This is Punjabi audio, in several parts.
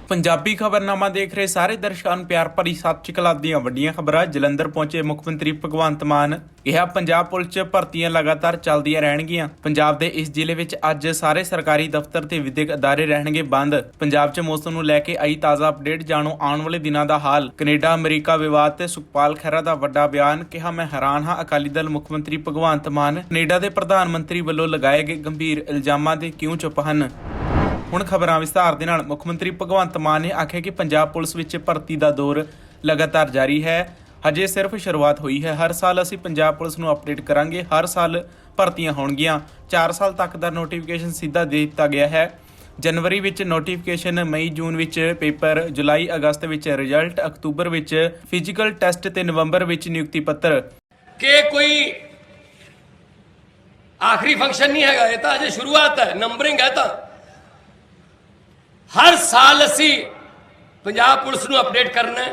ਪੰਜਾਬੀ ਖਬਰਨਾਮਾ ਦੇਖ ਰਹੇ ਸਾਰੇ ਦਰਸ਼ਕਾਂ ਨੂੰ ਪਿਆਰ ਭਰੀ ਸਤਿ ਸ਼੍ਰੀ ਅਕਾਲ ਦੀਆਂ ਵੱਡੀਆਂ ਖਬਰਾਂ। ਜਲੰਧਰ ਪਹੁੰਚੇ ਮੁੱਖ ਮੰਤਰੀ ਭਗਵੰਤ ਮਾਨ। ਕਿਹਾ ਪੰਜਾਬ ਪੁਲਿਸ 'ਚ ਭਰਤੀਆਂ ਲਗਾਤਾਰ ਚੱਲਦੀਆਂ ਰਹਿਣਗੀਆਂ। ਪੰਜਾਬ ਦੇ ਇਸ ਜ਼ਿਲ੍ਹੇ ਵਿੱਚ ਅੱਜ ਸਾਰੇ ਸਰਕਾਰੀ ਦਫ਼ਤਰ ਤੇ ਵਿਦਿਅਕ ਅਦਾਰੇ ਰਹਿਣਗੇ ਬੰਦ। ਪੰਜਾਬ 'ਚ ਮੌਸਮ ਨੂੰ ਲੈ ਕੇ ਆਈ ਤਾਜ਼ਾ ਅਪਡੇਟ, ਜਾਣੋ ਆਉਣ ਵਾਲੇ ਦਿਨਾਂ ਦਾ ਹਾਲ। ਕੈਨੇਡਾ ਅਮਰੀਕਾ ਵਿਵਾਦ ਤੇ ਸੁਖਪਾਲ ਖਹਿਰਾ ਦਾ ਵੱਡਾ ਬਿਆਨ। ਕਿਹਾ ਮੈਂ ਹੈਰਾਨ ਹਾਂ, ਅਕਾਲੀ ਦਲ ਮੁੱਖ ਮੰਤਰੀ ਭਗਵੰਤ ਮਾਨ ਕੈਨੇਡਾ ਦੇ ਪ੍ਰਧਾਨ ਮੰਤਰੀ ਵੱਲੋਂ ਲਗਾਏ ਗਏ ਗੰਭੀਰ ਇਲਜ਼ਾਮਾਂ ਦੇ ਕਿਉਂ ਚੁੱਪ ਹਨ। ਹੁਣ ਖਬਰਾਂ ਵਿਸਤਾਰ ਦੇ ਨਾਲ। ਮੁੱਖ ਮੰਤਰੀ ਭਗਵੰਤ ਮਾਨ ਨੇ ਆਖਿਆ ਕਿ ਪੰਜਾਬ ਪੁਲਿਸ ਵਿੱਚ ਭਰਤੀ ਦਾ ਦੌਰ ਲਗਾਤਾਰ ਜਾਰੀ ਹੈ। ਹਜੇ ਸਿਰਫ ਸ਼ੁਰੂਆਤ ਹੋਈ ਹੈ। ਹਰ ਸਾਲ ਅਸੀਂ ਪੰਜਾਬ ਪੁਲਿਸ ਨੂੰ ਅਪਡੇਟ ਕਰਾਂਗੇ। ਹਰ ਸਾਲ ਭਰਤੀਆਂ ਹੋਣਗੀਆਂ। 4 ਸਾਲ ਤੱਕ ਦਾ ਨੋਟੀਫਿਕੇਸ਼ਨ ਸਿੱਧਾ ਦੇ ਦਿੱਤਾ ਗਿਆ ਹੈ। ਜਨਵਰੀ ਵਿੱਚ ਨੋਟੀਫਿਕੇਸ਼ਨ, ਮਈ ਜੂਨ ਵਿੱਚ ਪੇਪਰ, ਜੁਲਾਈ ਅਗਸਤ ਵਿੱਚ ਰਿਜ਼ਲਟ, ਅਕਤੂਬਰ ਵਿੱਚ ਫਿਜ਼ੀਕਲ ਟੈਸਟ ਤੇ ਨਵੰਬਰ ਵਿੱਚ ਨਿਯੁਕਤੀ ਪੱਤਰ। ਕਿ ਕੋਈ ਆਖਰੀ ਫੰਕਸ਼ਨ ਨਹੀਂ ਹੈਗਾ, ਇਹ ਤਾਂ ਅਜੇ ਸ਼ੁਰੂਆਤ ਹੈ, ਨੰਬਰਿੰਗ ਹੈ। ਤਾਂ हर साल असी पंजाब पुलिस नूं अपडेट करना है।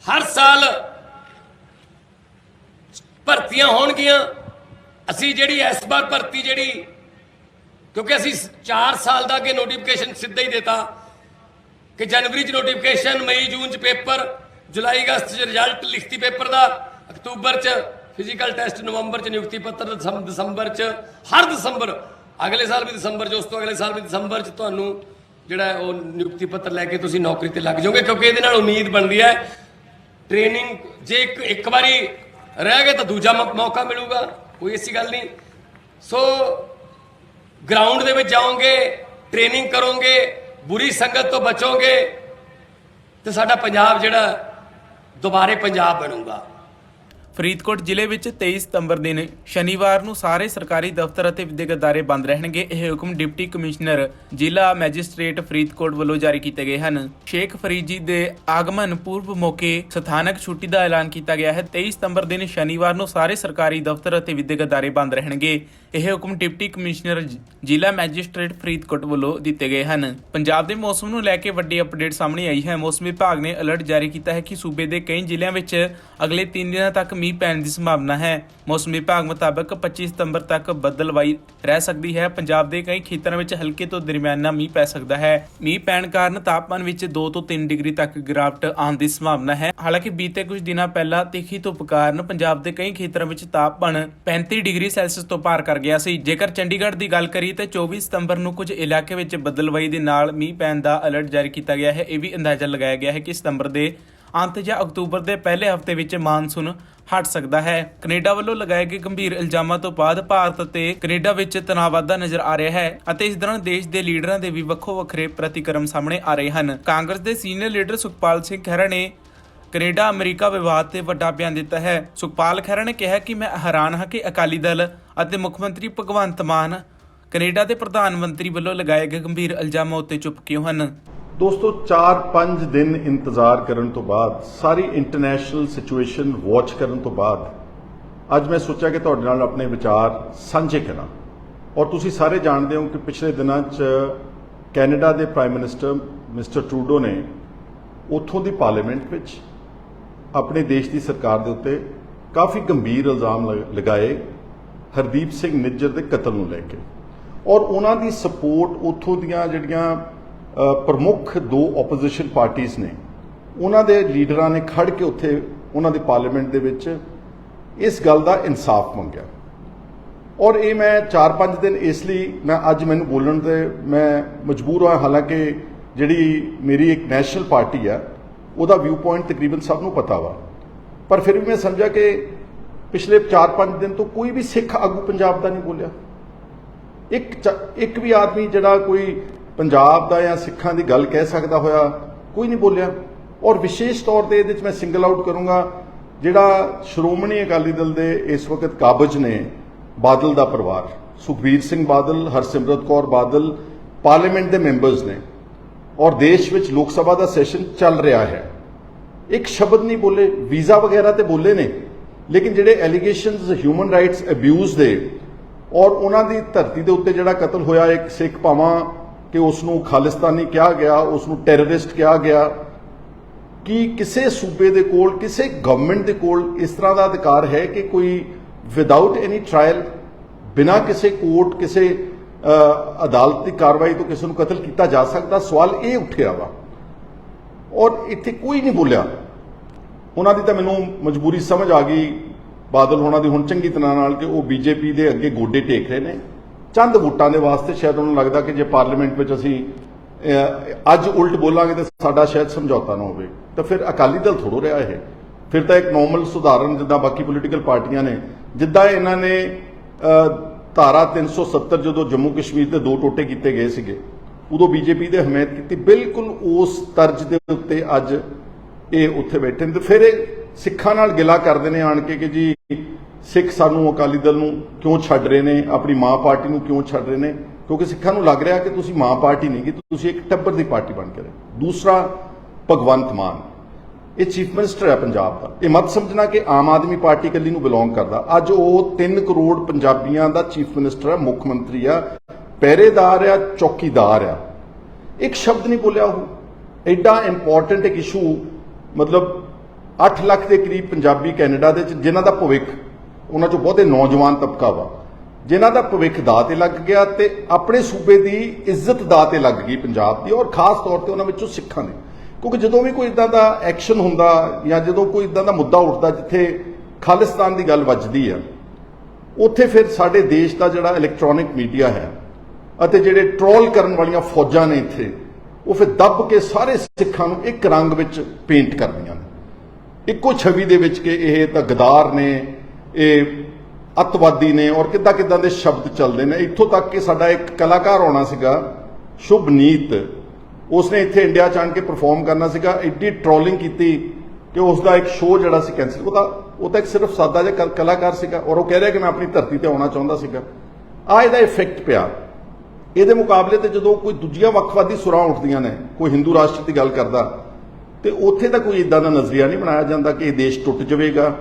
हर साल भर्तियां होणगियां। असी जिहड़ी इस बार भर्ती जिहड़ी, क्योंकि असी 4 साल दा अगे नोटिफिकेशन सीधा ही देता कि जनवरी च नोटिफिकेशन, मई जून च पेपर, जुलाई अगस्त च रिजल्ट लिखती पेपर दा, अक्तूबर च फिजिकल टेस्ट, नवंबर च नियुक्ति पत्र, दसंबर च हर दसंबर, अगले साल भी दसंबर च, उस तो अगले साल भी दसंबर च तुहानूं ਜਿਹੜਾ ਉਹ ਨਿਯੁਕਤੀ ਪੱਤਰ ਲੈ ਕੇ ਤੁਸੀਂ ਨੌਕਰੀ ਤੇ ਲੱਗ ਜਾਓਗੇ। ਕਿਉਂਕਿ ਇਹਦੇ ਨਾਲ ਉਮੀਦ ਬਣਦੀ ਹੈ ਟ੍ਰੇਨਿੰਗ, ਜੇ ਇੱਕ ਵਾਰੀ ਰਹਿ ਗਏ ਤਾਂ ਦੂਜਾ ਮੌਕਾ ਮਿਲੂਗਾ, ਕੋਈ ਐਸੀ ਗੱਲ ਨਹੀਂ। ਸੋ ਗਰਾਊਂਡ ਦੇ ਵਿੱਚ ਜਾਓਗੇ, ਟ੍ਰੇਨਿੰਗ ਕਰੋਗੇ, ਬੁਰੀ ਸੰਗਤ ਤੋਂ ਬਚੋਗੇ ਤੇ ਸਾਡਾ ਪੰਜਾਬ ਜਿਹੜਾ ਦੁਬਾਰੇ ਪੰਜਾਬ ਬਣੂਗਾ। ਫਰੀਦਕੋਟ ਜ਼ਿਲ੍ਹੇ ਵਿੱਚ 23 ਸਤੰਬਰ ਦਿਨ ਸ਼ਨੀਵਾਰ ਨੂੰ ਸਾਰੇ ਸਰਕਾਰੀ ਦਫ਼ਤਰ ਅਤੇ ਵਿਦਿਅਕ ਅਦਾਰੇ ਬੰਦ ਰਹਿਣਗੇ। ਇਹ ਹੁਕਮ ਡਿਪਟੀ ਕਮਿਸ਼ਨਰ ਜ਼ਿਲ੍ਹਾ ਮੈਜਿਸਟ੍ਰੇਟ ਫਰੀਦਕੋਟ ਵੱਲੋਂ ਜਾਰੀ ਕੀਤੇ ਗਏ ਹਨ। ਸ਼ੇਖ ਫਰੀਦ ਜੀ ਦੇ ਆਗਮਨ ਪੂਰਵ ਮੌਕੇ ਸਥਾਨਕ ਛੁੱਟੀ ਦਾ ਐਲਾਨ ਕੀਤਾ ਗਿਆ ਹੈ। 23 ਸਤੰਬਰ ਦਿਨ ਸ਼ਨੀਵਾਰ ਨੂੰ ਸਾਰੇ ਸਰਕਾਰੀ ਦਫ਼ਤਰ ਅਤੇ ਵਿਦਿਅਕ ਅਦਾਰੇ ਬੰਦ ਰਹਿਣਗੇ। ਇਹ ਹੁਕਮ ਡਿਪਟੀ ਕਮਿਸ਼ਨਰ ਜ਼ਿਲ੍ਹਾ ਮੈਜਿਸਟ੍ਰੇਟ ਫਰੀਦਕੋਟ ਵੱਲੋਂ ਦਿੱਤੇ ਗਏ ਹਨ। ਪੰਜਾਬ ਦੇ ਮੌਸਮ ਨੂੰ ਲੈ ਕੇ ਵੱਡੀ ਅਪਡੇਟ ਸਾਹਮਣੇ ਆਈ ਹੈ। ਮੌਸਮ ਵਿਭਾਗ ਨੇ ਅਲਰਟ ਜਾਰੀ ਕੀਤਾ ਹੈ ਕਿ ਸੂਬੇ ਦੇ ਕਈ ਜ਼ਿਲ੍ਹਿਆਂ ਵਿੱਚ ਅਗਲੇ 3 ਦਿਨਾਂ ਤੱਕ ਮੀਂਹ ਪੈਣ ਦੀ ਸੰਭਾਵਨਾ ਹੈ। ਮੌਸਮ ਵਿਭਾਗ ਮੁਤਾਬਕ 25 ਸਤੰਬਰ ਤੱਕ ਬੱਦਲਵਾਈ ਰਹਿ ਸਕਦੀ ਹੈ। ਪੰਜਾਬ ਦੇ ਕਈ ਖੇਤਰਾਂ ਵਿੱਚ ਹਲਕੇ ਤੋਂ ਦਰਮਿਆਨਾ ਮੀਂਹ ਪੈ ਸਕਦਾ ਹੈ। ਮੀਂਹ ਪੈਣ ਕਾਰਨ ਤਾਪਮਾਨ ਵਿੱਚ 2 ਤੋਂ 3 ਡਿਗਰੀ ਤੱਕ ਗਿਰਾਵਟ ਆਉਣ ਦੀ ਸੰਭਾਵਨਾ ਹੈ। ਹਾਲਾਂਕਿ ਬੀਤੇ ਕੁਝ ਦਿਨਾਂ ਪਹਿਲਾਂ ਤਿੱਖੀ ਧੁੱਪ ਕਾਰਨ ਪੰਜਾਬ ਦੇ ਕਈ ਖੇਤਰਾਂ ਵਿੱਚ ਤਾਪਮਾਨ 35 ਡਿਗਰੀ ਸੈਲਸੀਅਸ ਤੋਂ ਪਾਰ ਕਰ ਗਿਆ ਸੀ। ਜੇਕਰ ਚੰਡੀਗੜ੍ਹ ਦੀ ਗੱਲ ਕਰੀਏ ਤਾਂ 24 ਸਤੰਬਰ ਨੂੰ ਕੁਝ ਇਲਾਕੇ ਵਿੱਚ ਬੱਦਲਵਾਈ ਦੇ ਨਾਲ ਮੀਂਹ ਪੈਣ ਦਾ ਅਲਰਟ ਜਾਰੀ ਕੀਤਾ ਗਿਆ ਹੈ। ਇਹ ਵੀ ਅੰਦਾਜ਼ਾ ਲਗਾਇਆ ਗਿਆ ਹੈ ਕਿ ਸਤੰਬਰ ਦੇ ਅੰਤ ਜਾਂ ਅਕਤੂਬਰ ਦੇ ਪਹਿਲੇ ਹਫ਼ਤੇ ਵਿੱਚ ਮਾਨਸੂਨ ਹਟ ਸਕਦਾ ਹੈ। ਕੈਨੇਡਾ ਵੱਲੋਂ ਲਗਾਏ ਗਏ ਗੰਭੀਰ ਇਲਜ਼ਾਮਾਂ ਤੋਂ ਬਾਅਦ ਭਾਰਤ ਅਤੇ ਕੈਨੇਡਾ ਵਿੱਚ ਤਣਾਅ ਵਧਦਾ ਨਜ਼ਰ ਆ ਰਿਹਾ ਹੈ ਅਤੇ ਇਸ ਦੌਰਾਨ ਦੇਸ਼ ਦੇ ਲੀਡਰਾਂ ਦੇ ਵੀ ਵੱਖੋ ਵੱਖਰੇ ਪ੍ਰਤੀਕਰਮ ਸਾਹਮਣੇ ਆ ਰਹੇ ਹਨ। ਕਾਂਗਰਸ ਦੇ ਸੀਨੀਅਰ ਲੀਡਰ ਸੁਖਪਾਲ ਸਿੰਘ ਖਹਿਰਾ ਨੇ ਕੈਨੇਡਾ ਅਮਰੀਕਾ ਵਿਵਾਦ ਤੇ ਵੱਡਾ ਬਿਆਨ ਦਿੱਤਾ ਹੈ। ਸੁਖਪਾਲ ਖਹਿਰਾ ਨੇ ਕਿਹਾ ਕਿ ਮੈਂ ਹੈਰਾਨ ਹਾਂ ਕਿ ਅਕਾਲੀ ਦਲ ਅਤੇ ਮੁੱਖ ਮੰਤਰੀ ਭਗਵੰਤ ਮਾਨ ਕੈਨੇਡਾ ਦੇ ਪ੍ਰਧਾਨ ਮੰਤਰੀ ਵੱਲੋਂ ਲਗਾਏ ਗਏ ਗੰਭੀਰ ਇਲਜ਼ਾਮਾਂ ਉੱਤੇ ਚੁੱਪ ਕਿਉਂ ਹਨ। ਦੋਸਤੋ, 4-5 ਦਿਨ ਇੰਤਜ਼ਾਰ ਕਰਨ ਤੋਂ ਬਾਅਦ, ਸਾਰੀ ਇੰਟਰਨੈਸ਼ਨਲ ਸਿਚੁਏਸ਼ਨ ਵਾਚ ਕਰਨ ਤੋਂ ਬਾਅਦ ਅੱਜ ਮੈਂ ਸੋਚਿਆ ਕਿ ਤੁਹਾਡੇ ਨਾਲ ਆਪਣੇ ਵਿਚਾਰ ਸਾਂਝੇ ਕਰਾਂ। ਔਰ ਤੁਸੀਂ ਸਾਰੇ ਜਾਣਦੇ ਹੋ ਕਿ ਪਿਛਲੇ ਦਿਨਾਂ 'ਚ ਕੈਨੇਡਾ ਦੇ ਪ੍ਰਾਈਮ ਮਿਨਿਸਟਰ ਮਿਸਟਰ ਟਰੂਡੋ ਨੇ ਉੱਥੋਂ ਦੀ ਪਾਰਲੀਮੈਂਟ ਵਿੱਚ ਆਪਣੇ ਦੇਸ਼ ਦੀ ਸਰਕਾਰ ਦੇ ਉੱਤੇ ਕਾਫੀ ਗੰਭੀਰ ਇਲਜ਼ਾਮ ਲਗਾਏ ਹਰਦੀਪ ਸਿੰਘ ਨਿੱਜਰ ਦੇ ਕਤਲ ਨੂੰ ਲੈ ਕੇ। ਔਰ ਉਹਨਾਂ ਦੀ ਸਪੋਰਟ ਉੱਥੋਂ ਦੀਆਂ ਜਿਹੜੀਆਂ ਪ੍ਰਮੁੱਖ 2 ਆਪੋਜੀਸ਼ਨ ਪਾਰਟੀਆਂ ਨੇ, ਉਹਨਾਂ ਦੇ ਲੀਡਰਾਂ ਨੇ ਖੜ ਕੇ ਉੱਥੇ ਉਹਨਾਂ ਦੀ ਪਾਰਲੀਮੈਂਟ ਦੇ ਵਿੱਚ ਇਸ ਗੱਲ ਦਾ ਇਨਸਾਫ ਮੰਗਿਆ। ਔਰ ਇਹ ਮੈਂ 4-5 ਦਿਨ ਇਸ ਲਈ ਮੈਂ ਅੱਜ ਮੈਨੂੰ ਬੋਲਣ ਤੇ ਮੈਂ ਮਜਬੂਰ ਹੋਇਆ। ਹਾਲਾਂਕਿ ਜਿਹੜੀ ਮੇਰੀ ਇੱਕ ਨੈਸ਼ਨਲ ਪਾਰਟੀ ਆ, ਉਹਦਾ ਵਿਊ ਪੁਆਇੰਟ ਤਕਰੀਬਨ ਸਭ ਨੂੰ ਪਤਾ ਵਾ, ਪਰ ਫਿਰ ਵੀ ਮੈਂ ਸਮਝਿਆ ਕਿ ਪਿਛਲੇ 4-5 ਦਿਨ ਤੋਂ ਕੋਈ ਵੀ ਸਿੱਖ ਆਗੂ ਪੰਜਾਬ ਦਾ ਨਹੀਂ ਬੋਲਿਆ। ਇੱਕ ਵੀ ਆਦਮੀ ਜਿਹੜਾ ਕੋਈ ਪੰਜਾਬ ਦਾ ਜਾਂ ਸਿੱਖਾਂ ਦੀ ਗੱਲ ਕਹਿ ਸਕਦਾ ਹੋਇਆ ਕੋਈ ਨਹੀਂ ਬੋਲਿਆ। ਔਰ ਵਿਸ਼ੇਸ਼ ਤੌਰ ਤੇ ਇਹਦੇ 'ਚ ਮੈਂ ਸਿੰਗਲ ਆਊਟ ਕਰੂੰਗਾ ਜਿਹੜਾ ਸ਼੍ਰੋਮਣੀ ਅਕਾਲੀ ਦਲ ਦੇ ਇਸ ਵਕਤ ਕਾਬਜ ਨੇ, ਬਾਦਲ ਦਾ ਪਰਿਵਾਰ, ਸੁਖਬੀਰ ਸਿੰਘ ਬਾਦਲ, ਹਰਸਿਮਰਤ ਕੌਰ ਬਾਦਲ ਪਾਰਲੀਮੈਂਟ ਦੇ ਮੈਂਬਰਸ ਨੇ ਔਰ ਦੇਸ਼ ਵਿੱਚ ਲੋਕ ਸਭਾ ਦਾ ਸੈਸ਼ਨ ਚੱਲ ਰਿਹਾ ਹੈ। ਇੱਕ ਸ਼ਬਦ ਨਹੀਂ ਬੋਲੇ। ਵੀਜ਼ਾ ਵਗੈਰਾ ਤੇ ਬੋਲੇ ਨੇ, ਲੇਕਿਨ ਜਿਹੜੇ ਐਲੀਗੇਸ਼ਨਸ ਹਿਊਮਨ ਰਾਈਟਸ ਅਬਿਊਜ਼ ਦੇ ਔਰ ਉਹਨਾਂ ਦੀ ਧਰਤੀ ਦੇ ਉੱਤੇ ਜਿਹੜਾ ਕਤਲ ਹੋਇਆ ਇੱਕ ਸਿੱਖ, ਭਾਵਾਂ ਕਿ ਉਸ ਨੂੰ ਖਾਲਿਸਤਾਨੀ ਕਿਹਾ ਗਿਆ, ਉਸ ਨੂੰ ਟੈਰਰਿਸਟ ਕਿਹਾ ਗਿਆ, ਕਿ ਕਿਸੇ ਸੂਬੇ ਦੇ ਕੋਲ, ਕਿਸੇ ਗਵਰਨਮੈਂਟ ਦੇ ਕੋਲ ਇਸ ਤਰ੍ਹਾਂ ਦਾ ਅਧਿਕਾਰ ਹੈ ਕਿ ਕੋਈ ਵਿਦਆਊਟ ਐਨੀ ਟ੍ਰਾਇਲ, ਬਿਨਾਂ ਕਿਸੇ ਕੋਰਟ, ਕਿਸੇ ਅਦਾਲਤੀ ਕਾਰਵਾਈ ਤੋਂ ਕਿਸੇ ਨੂੰ ਕਤਲ ਕੀਤਾ ਜਾ ਸਕਦਾ। ਸਵਾਲ ਇਹ ਉੱਠਿਆ ਵਾ ਔਰ ਇੱਥੇ ਕੋਈ ਨਹੀਂ ਬੋਲਿਆ। ਉਹਨਾਂ ਦੀ ਤਾਂ ਮੈਨੂੰ ਮਜਬੂਰੀ ਸਮਝ ਆ ਗਈ ਬਾਦਲ ਹੋਣਾ ਦੀ ਹੁਣ ਚੰਗੀ ਤਰ੍ਹਾਂ ਨਾਲ ਕਿ ਉਹ ਬੀਜੇਪੀ ਦੇ ਅੱਗੇ ਗੋਡੇ ਟੇਕ ਰਹੇ ਨੇ ਚੰਦ ਵੋਟਾਂ ਦੇ ਵਾਸਤੇ। ਸ਼ਾਇਦ ਉਹਨੂੰ ਲੱਗਦਾ ਕਿ ਜੇ ਪਾਰਲੀਮੈਂਟ ਵਿੱਚ ਅਸੀਂ ਅੱਜ ਉਲਟ ਬੋਲਾਂਗੇ ਤਾਂ ਸਾਡਾ ਸ਼ਾਇਦ ਸਮਝੌਤਾ ਨਾ ਹੋਵੇ। ਤਾਂ ਫਿਰ ਅਕਾਲੀ ਦਲ ਥੋੜ੍ਹਾ ਰਿਹਾ ਇਹ, ਫਿਰ ਤਾਂ ਇੱਕ ਨੋਰਮਲ ਸੁਧਾਰਨ ਜਿੱਦਾਂ ਬਾਕੀ ਪੋਲੀਟੀਕਲ ਪਾਰਟੀਆਂ ਨੇ, ਜਿੱਦਾਂ ਇਹਨਾਂ ਨੇ ਧਾਰਾ 370 ਜਦੋਂ ਜੰਮੂ ਕਸ਼ਮੀਰ ਦੇ 2 ਟੋਟੇ ਕੀਤੇ ਗਏ ਸੀਗੇ ਉਦੋਂ ਬੀਜੇਪੀ ਦੇ ਹਮਾਇਤ ਕੀਤੀ, ਬਿਲਕੁਲ ਉਸ ਤਰਜ਼ ਦੇ ਉੱਤੇ ਅੱਜ ਇਹ ਉੱਥੇ ਬੈਠੇ ਨੇ। ਤੇ ਫਿਰ ਇਹ ਸਿੱਖਾਂ ਨਾਲ ਗਿਲਾ ਕਰਦੇ ਨੇ ਆਣ ਕੇ ਕਿ ਜੀ ਸਿੱਖ ਸਾਨੂੰ ਅਕਾਲੀ ਦਲ ਨੂੰ ਕਿਉਂ ਛੱਡ ਰਹੇ ਨੇ, ਆਪਣੀ ਮਾਂ ਪਾਰਟੀ ਨੂੰ ਕਿਉਂ ਛੱਡ ਰਹੇ ਨੇ, ਕਿਉਂਕਿ ਸਿੱਖਾਂ ਨੂੰ ਲੱਗ ਰਿਹਾ ਕਿ ਤੁਸੀਂ ਮਾਂ ਪਾਰਟੀ ਨਹੀਂ ਗੀ, ਤੁਸੀਂ ਇੱਕ ਟੱਬਰ ਦੀ ਪਾਰਟੀ ਬਣ ਕੇ ਰਹੇ। ਦੂਸਰਾ, ਭਗਵੰਤ ਮਾਨ ਇਹ ਚੀਫ ਮਿਨਿਸਟਰ ਹੈ ਪੰਜਾਬ ਦਾ। ਇਹ ਮਤ ਸਮਝਣਾ ਕਿ ਆਮ ਆਦਮੀ ਪਾਰਟੀ ਇਕੱਲੀ ਨੂੰ ਬਿਲੋਂਗ ਕਰਦਾ। ਅੱਜ ਉਹ 3 ਕਰੋੜ ਪੰਜਾਬੀਆਂ ਦਾ ਚੀਫ ਮਿਨਿਸਟਰ ਹੈ, ਮੁੱਖ ਮੰਤਰੀ ਆ, ਪਹਿਰੇਦਾਰ ਆ, ਚੌਕੀਦਾਰ ਆ। ਇੱਕ ਸ਼ਬਦ ਨਹੀਂ ਬੋਲਿਆ ਉਹ। ਐਡਾ ਇੰਪੋਰਟੈਂਟ ਇੱਕ ਇਸ਼ੂ, ਮਤਲਬ 8 ਲੱਖ ਦੇ ਕਰੀਬ ਪੰਜਾਬੀ ਕੈਨੇਡਾ ਦੇ ਵਿੱਚ ਜਿਨ੍ਹਾਂ ਦਾ ਭਵਿੱਖ, ਉਹਨਾਂ ਚੋਂ ਬਹੁਤੇ ਨੌਜਵਾਨ ਤਬਕਾ ਵਾ ਜਿਨ੍ਹਾਂ ਦਾ ਭਵਿੱਖ ਦਾਅ ਤੇ ਲੱਗ ਗਿਆ ਤੇ ਆਪਣੇ ਸੂਬੇ ਦੀ ਇੱਜ਼ਤ ਦਾਅ ਤੇ ਲੱਗ ਗਈ ਪੰਜਾਬ ਦੀ, ਔਰ ਖਾਸ ਤੌਰ ਤੇ ਉਹਨਾਂ ਵਿੱਚੋਂ ਸਿੱਖਾਂ ਦੀ। ਕਿਉਂਕਿ ਜਦੋਂ ਵੀ ਕੋਈ ਇਦਾਂ ਦਾ ਐਕਸ਼ਨ ਹੁੰਦਾ ਜਾਂ ਜਦੋਂ ਕੋਈ ਇਦਾਂ ਦਾ ਮੁੱਦਾ ਉੱਠਦਾ ਜਿੱਥੇ ਖਾਲਿਸਤਾਨ ਦੀ ਗੱਲ ਵੱਜਦੀ ਆ, ਉੱਥੇ ਫਿਰ ਸਾਡੇ ਦੇਸ਼ ਦਾ ਜਿਹੜਾ ਇਲੈਕਟ੍ਰੋਨਿਕ ਮੀਡੀਆ ਹੈ ਅਤੇ ਜਿਹੜੇ ਟਰੋਲ ਕਰਨ ਵਾਲੀਆਂ ਫੌਜਾਂ ਨੇ ਇੱਥੇ, ਉਹ ਫਿਰ ਦੱਬ ਕੇ ਸਾਰੇ ਸਿੱਖਾਂ ਨੂੰ ਇੱਕ ਰੰਗ ਵਿੱਚ ਪੇਂਟ ਕਰਦੀਆਂ ਨੇ, ਇੱਕੋ ਛਵੀ ਦੇ ਵਿੱਚ ਕਿ ਇਹ ਤਾਂ ਗਦਾਰ ਨੇ, ਇਹ ਅੱਤਵਾਦੀ ਨੇ, ਔਰ ਕਿੱਦਾਂ ਕਿੱਦਾਂ ਦੇ ਸ਼ਬਦ ਚੱਲਦੇ ਨੇ। ਇੱਥੋਂ ਤੱਕ ਕਿ ਸਾਡਾ ਇੱਕ ਕਲਾਕਾਰ ਆਉਣਾ ਸੀਗਾ ਸ਼ੁਭਨੀਤ, ਉਸਨੇ ਇੱਥੇ ਇੰਡੀਆ ਚ ਆਣ ਕੇ ਪਰਫਾਰਮ ਕਰਨਾ ਸੀਗਾ, ਐਡੀ ਟ੍ਰੋਲਿੰਗ ਕੀਤੀ ਕਿ ਉਸਦਾ ਇੱਕ ਸ਼ੋਅ ਜਿਹੜਾ ਸੀ ਕੈਂਸਲ। ਉਹ ਤਾਂ ਇੱਕ ਸਿਰਫ ਸਾਦਾ ਜਿਹਾ ਕਲਾਕਾਰ ਸੀਗਾ ਔਰ ਉਹ ਕਹਿ ਰਿਹਾ ਕਿ ਮੈਂ ਆਪਣੀ ਧਰਤੀ ਤੇ ਆਉਣਾ ਚਾਹੁੰਦਾ ਸੀਗਾ। ਆ ਇਹਦਾ ਇਫੈਕਟ ਪਿਆ। ਇਹਦੇ ਮੁਕਾਬਲੇ ਤੇ ਜਦੋਂ ਕੋਈ ਦੂਜੀਆਂ ਵੱਖਵਾਦੀ ਸੁਰਾਂ ਉੱਠਦੀਆਂ ਨੇ, ਕੋਈ ਹਿੰਦੂ ਰਾਸ਼ਟਰ ਦੀ ਗੱਲ ਕਰਦਾ, ਤੇ ਉੱਥੇ ਤਾਂ ਕੋਈ ਇਦਾਂ ਦਾ ਨਜ਼ਰੀਆ ਨਹੀਂ ਬਣਾਇਆ ਜਾਂਦਾ ਕਿ ਇਹ ਦੇਸ਼ ਟੁੱਟ ਜਾਵੇਗਾ।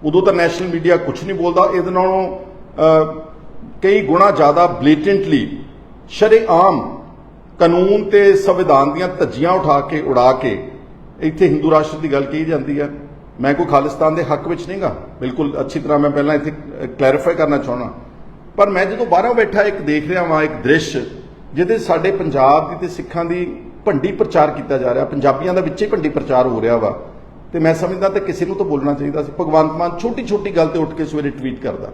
ਉਦੋਂ ਤਾਂ ਨੈਸ਼ਨਲ ਮੀਡੀਆ ਕੁਝ ਨਹੀਂ ਬੋਲਦਾ। ਇਹਦੇ ਨਾਲੋਂ ਕਈ ਗੁਣਾ ਜ਼ਿਆਦਾ ਬਲੇਟੈਂਟਲੀ ਸ਼ਰੇਆਮ ਕਾਨੂੰਨ ਤੇ ਸੰਵਿਧਾਨ ਦੀਆਂ ਧੱਜੀਆਂ ਉਡਾ ਕੇ ਇੱਥੇ ਹਿੰਦੂ ਰਾਸ਼ਟਰ ਦੀ ਗੱਲ ਕਹੀ ਜਾਂਦੀ ਹੈ। ਮੈਂ ਕੋਈ ਖਾਲਿਸਤਾਨ ਦੇ ਹੱਕ ਵਿੱਚ ਨਹੀਂਗਾ, ਬਿਲਕੁਲ ਅੱਛੀ ਤਰ੍ਹਾਂ ਮੈਂ ਪਹਿਲਾਂ ਇੱਥੇ ਕਲੈਰੀਫਾਈ ਕਰਨਾ ਚਾਹੁੰਦਾ। ਪਰ ਮੈਂ ਜਦੋਂ ਬਾਹਰੋਂ ਬੈਠਾ ਇੱਕ ਦੇਖ ਰਿਹਾ ਵਾਂ ਇੱਕ ਦ੍ਰਿਸ਼ ਜਿਹਦੇ ਸਾਡੇ ਪੰਜਾਬ ਦੀ ਤੇ ਸਿੱਖਾਂ ਦੀ ਭੰਡੀ ਪ੍ਰਚਾਰ ਕੀਤਾ ਜਾ ਰਿਹਾ, ਪੰਜਾਬੀਆਂ ਦਾ ਵਿੱਚੇ ਭੰਡੀ ਪ੍ਰਚਾਰ ਹੋ ਰਿਹਾ ਵਾ, ਤੇ ਮੈਂ ਸਮਝਦਾ ਤੇ ਕਿਸੇ ਨੂੰ ਤਾਂ ਬੋਲਣਾ ਚਾਹੀਦਾ ਸੀ। ਭਗਵੰਤ ਮਾਨ ਛੋਟੀ ਛੋਟੀ ਗੱਲ ਤੇ ਉੱਠ ਕੇ ਸਵੇਰੇ ਟਵੀਟ ਕਰਦਾ,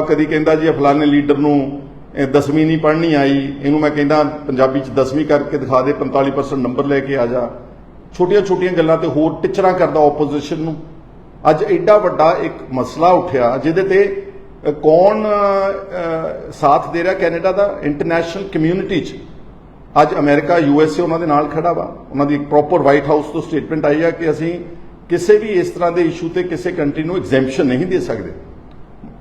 ਕਦੀ ਕਹਿੰਦਾ ਜੀ ਫਲਾਣੇ ਲੀਡਰ ਨੂੰ 10ਵੀਂ ਨਹੀਂ ਪੜ੍ਹਨੀ ਆਈ, ਇਹਨੂੰ ਮੈਂ ਕਹਿੰਦਾ ਪੰਜਾਬੀ 'ਚ 10ਵੀਂ ਕਰਕੇ ਦਿਖਾ ਦੇ, 45% ਨੰਬਰ ਲੈ ਕੇ ਆ ਜਾ। ਛੋਟੀਆਂ ਛੋਟੀਆਂ ਗੱਲਾਂ ਤੇ ਹੋਰ ਟਿਚਰਾਂ ਕਰਦਾ ਆਪੋਜੀਸ਼ਨ ਨੂੰ। ਅੱਜ ਐਡਾ ਵੱਡਾ ਇੱਕ ਮਸਲਾ ਉੱਠਿਆ ਜਿਹਦੇ ਤੇ ਕੌਣ ਸਾਥ ਦੇ ਰਿਹਾ ਕੈਨੇਡਾ ਦਾ, ਇੰਟਰਨੈਸ਼ਨਲ ਕਮਿਊਨਿਟੀ 'ਚ। ਅੱਜ ਅਮਰੀਕਾ, USA ਉਹਨਾਂ ਦੇ ਨਾਲ ਖੜਾ ਵਾ। ਉਹਨਾਂ ਦੀ ਇੱਕ ਪ੍ਰੋਪਰ ਵਾਈਟ ਹਾਊਸ ਤੋਂ ਸਟੇਟਮੈਂਟ ਆਈ ਆ ਕਿ ਅਸੀਂ ਕਿਸੇ ਵੀ ਇਸ ਤਰ੍ਹਾਂ ਦੇ ਇਸ਼ੂ ਤੇ ਕਿਸੇ ਕੰਟਰੀ ਨੂੰ ਐਗਜ਼ੈਂਪਸ਼ਨ ਨਹੀਂ ਦੇ ਸਕਦੇ।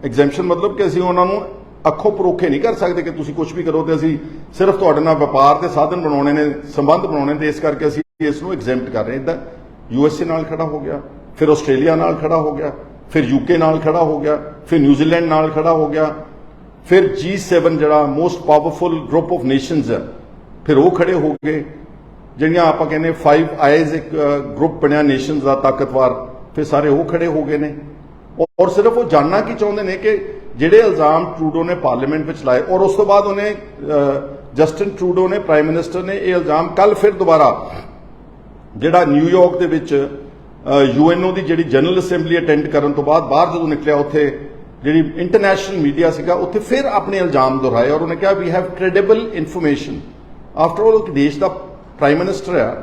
ਐਗਜ਼ੈਂਪਸ਼ਨ ਮਤਲਬ ਕਿ ਅਸੀਂ ਉਹਨਾਂ ਨੂੰ ਅੱਖੋਂ ਪਰੋਖੇ ਨਹੀਂ ਕਰ ਸਕਦੇ ਕਿ ਤੁਸੀਂ ਕੁਝ ਵੀ ਕਰੋ ਤੇ ਅਸੀਂ ਸਿਰਫ ਤੁਹਾਡੇ ਨਾਲ ਵਪਾਰ ਦੇ ਸਾਧਨ ਬਣਾਉਣੇ ਨੇ, ਸੰਬੰਧ ਬਣਾਉਣੇ ਨੇ, ਤੇ ਇਸ ਕਰਕੇ ਅਸੀਂ ਇਸ ਨੂੰ ਐਗਜ਼ੈਂਪਟ ਕਰ ਰਹੇ। ਇੱਦਾਂ USA ਨਾਲ ਖੜਾ ਹੋ ਗਿਆ, ਫਿਰ ਆਸਟ੍ਰੇਲੀਆ ਨਾਲ ਖੜਾ ਹੋ ਗਿਆ, ਫਿਰ UK ਨਾਲ ਖੜਾ ਹੋ ਗਿਆ, ਫਿਰ ਨਿਊਜ਼ੀਲੈਂਡ ਨਾਲ ਖੜਾ ਹੋ ਗਿਆ, ਫਿਰ G7 ਜਿਹੜਾ most powerful group of nations ਹੈ, ਫਿਰ ਉਹ ਖੜੇ ਹੋ ਗਏ। ਜਿਹੜੀਆਂ ਆਪਾਂ ਕਹਿੰਦੇ 5 ਆਈਜ਼ ਇੱਕ ਗਰੁੱਪ ਬਣਿਆ ਨੇਸ਼ਨਸ ਦਾ ਤਾਕਤਵਰ, ਫਿਰ ਸਾਰੇ ਉਹ ਖੜੇ ਹੋ ਗਏ ਨੇ। ਔਰ ਸਿਰਫ ਉਹ ਜਾਣਨਾ ਕੀ ਚਾਹੁੰਦੇ ਨੇ ਕਿ ਜਿਹੜੇ ਇਲਜ਼ਾਮ ਟਰੂਡੋ ਨੇ ਪਾਰਲੀਮੈਂਟ ਵਿੱਚ ਲਾਏ, ਔਰ ਉਸ ਤੋਂ ਬਾਅਦ ਉਹਨੇ ਜਸਟਿਨ ਟਰੂਡੋ ਨੇ, ਪ੍ਰਾਈਮ ਮਿਨਿਸਟਰ ਨੇ, ਇਹ ਇਲਜ਼ਾਮ ਕੱਲ ਫਿਰ ਦੁਬਾਰਾ ਜਿਹੜਾ ਨਿਊਯਾਰਕ ਦੇ ਵਿੱਚ UNO ਦੀ ਜਿਹੜੀ ਜਨਰਲ ਅਸੈਂਬਲੀ ਅਟੈਂਡ ਕਰਨ ਤੋਂ ਬਾਅਦ ਬਾਹਰ ਜਦੋਂ ਨਿਕਲਿਆ, ਉੱਥੇ ਜਿਹੜੀ ਇੰਟਰਨੈਸ਼ਨਲ ਮੀਡੀਆ ਸੀਗਾ, ਉੱਥੇ ਫਿਰ ਆਪਣੇ ਇਲਜ਼ਾਮ ਦੁਹਰਾਏ ਔਰ ਉਹਨੇ ਕਿਹਾ we have credible information. After all ਇੱਕ ਦੇਸ਼ ਦਾ ਪ੍ਰਾਈਮ ਮਿਨਿਸਟਰ ਆ।